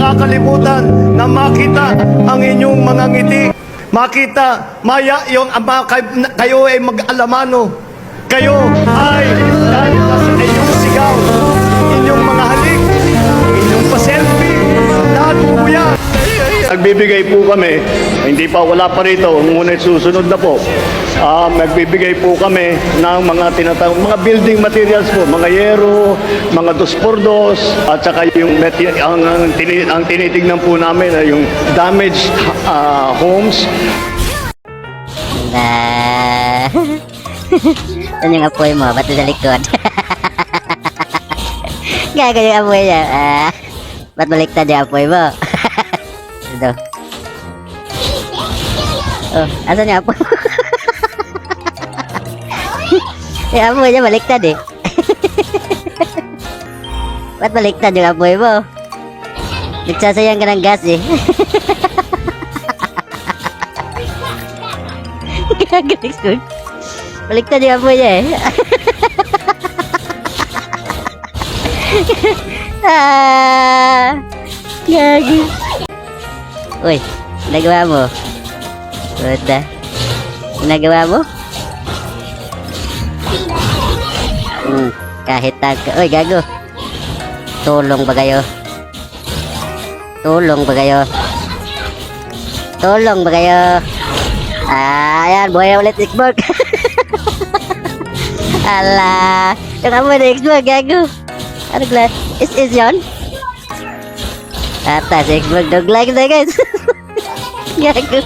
makakalimutan na makita ang inyong mga ngiti. Makita, maya yung kayo ay mag-alamano. Kayo ay dahil sa inyong sigaw, inyong mga halik, inyong pa-selfie, lahat po yan. Nagbibigay po kami, hindi pa wala pa rito, ngunit susunod na po. Nagbibigay po kami ng mga mga building materials po, mga yero, mga 2x2, at saka yung ang tinitignan po namin ay yung damaged homes. Ano yung apoy mo? Ba't sa likod? Gago yung apoy niya. Ba't baliktad yung apoy mo? Ito. Oh, asan yung apoy mo? Yung apoy niya baliktad eh. Ba't baliktad yung apoy mo? Nagsasayang ka ng gas eh. Gago likod. Baliktad yung apoy niya eh. Gago. Uy, nagawa mo? Wala. Nagawa mo? Kahit uy, gago. Tulong ba kayo? Tulong ba kayo? Tulong ba kayo? Ayan, buhay ulit Xbox. Ala, yung amoy na Xbox, gago. Ano glass? Is yun? Atas Xbox, dog like na guys. Gago.